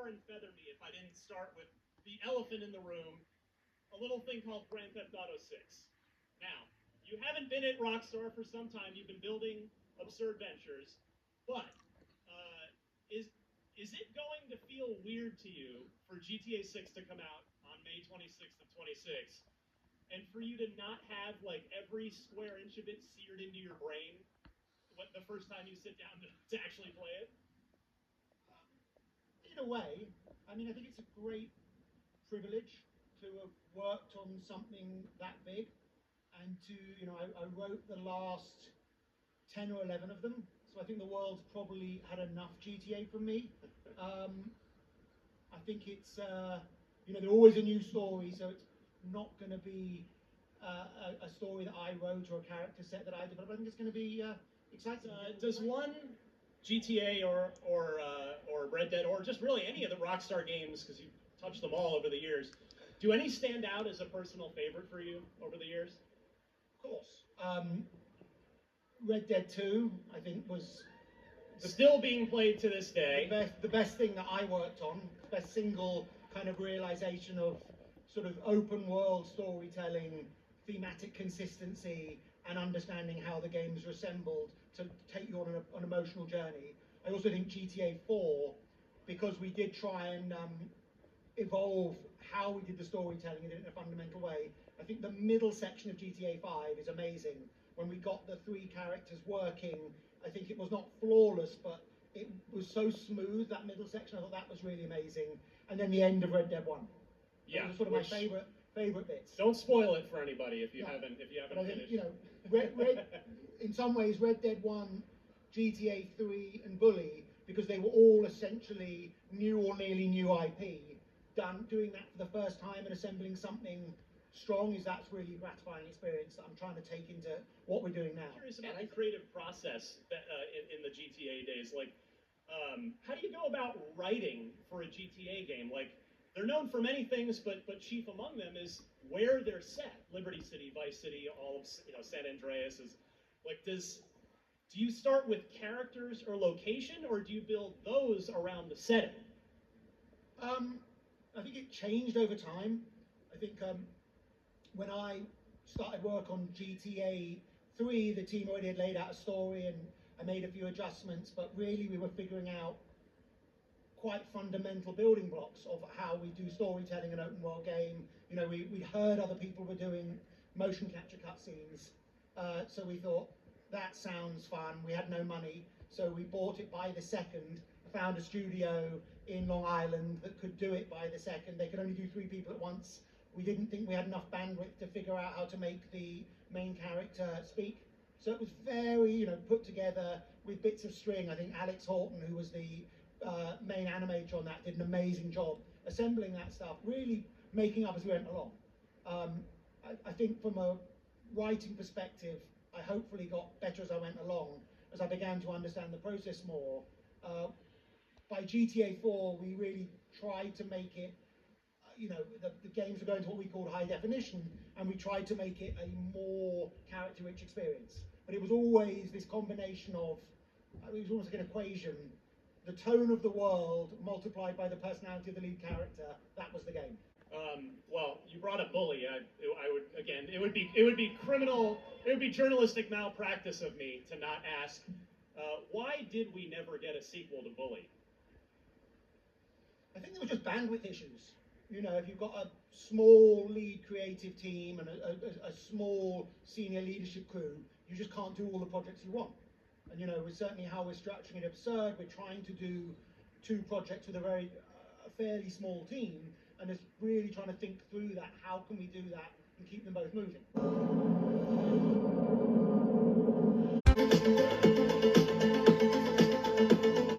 tar and feather me if I didn't start with the elephant in the room, a little thing called Grand Theft Auto 6. Now, you haven't been at Rockstar for some time. You've been building absurd ventures, but uh, is is it going to feel weird to you for GTA 6 to come out on May 26th of 26, and for you to not have like every square inch of it seared into your brain the first time you sit down to actually play it? In a way, I mean, I think it's a great privilege to have worked on something that big, and to, I wrote the last 10 or 11 of them, so I think the world's probably had enough GTA from me. I think it's, they're always a new story, so it's not going to be a story that I wrote or a character set that I developed. I think it's going to be exciting. Does one GTA or Red Dead, or just really any of the Rockstar games, because you've touched them all over the years, do any stand out as a personal favorite for you over the years? Of course. Red Dead 2, I think, was still being played to this day. The best thing that I worked on, the best single kind of realization of sort of open world storytelling, thematic consistency, and understanding how the games are assembled to take you on an emotional journey. I also think GTA 4, because we did try and evolve how we did the storytelling and did it in a fundamental way. I think the middle section of GTA 5 is amazing. When we got the three characters working, I think it was not flawless, but it was so smooth, that middle section. I thought that was really amazing. And then the end of Red Dead 1. Yeah, those are sort of my favorite bits. Don't spoil it for anybody if you haven't finished. In some ways, Red Dead 1, GTA 3, and Bully, because they were all essentially new or nearly new IP, doing that for the first time and assembling something strong, that's really gratifying experience that I'm trying to take into what we're doing now. I'm curious about the creative process that, in the GTA days. Like, how do you go about writing for a GTA game? Like, they're known for many things, but chief among them is where they're set. Liberty City, Vice City, all of San Andreas is like. Do you start with characters or location, or do you build those around the setting? I think it changed over time. I think when I started work on GTA 3, the team already had laid out a story, and I made a few adjustments, but really we were figuring out quite fundamental building blocks of how we do storytelling in an open world game. We heard other people were doing motion capture cutscenes, so we thought, that sounds fun. We had no money, so we bought it by the second. I found a studio in Long Island that could do it by the second. They could only do 3 people at once. We didn't think we had enough bandwidth to figure out how to make the main character speak. So it was very, put together with bits of string. I think Alex Horton, who was the main animator on that, did an amazing job assembling that stuff, really making up as we went along. I think from a writing perspective, I hopefully got better as I went along, as I began to understand the process more. By GTA 4, we really tried to make it, the games were going to what we called high definition, and we tried to make it a more character-rich experience. But it was always this combination of, it was almost like an equation, the tone of the world multiplied by the personality of the lead character. That was the game. Well, you brought up Bully. I would, again, it would be criminal, it would be journalistic malpractice of me to not ask, why did we never get a sequel to Bully? I think there were just bandwidth issues. If you've got a small lead creative team and a small senior leadership crew, you just can't do all the projects you want. And with certainly how we're structuring it absurd, we're trying to do 2 projects with a fairly small team, and it's really trying to think through that. How can we do that and keep them both moving?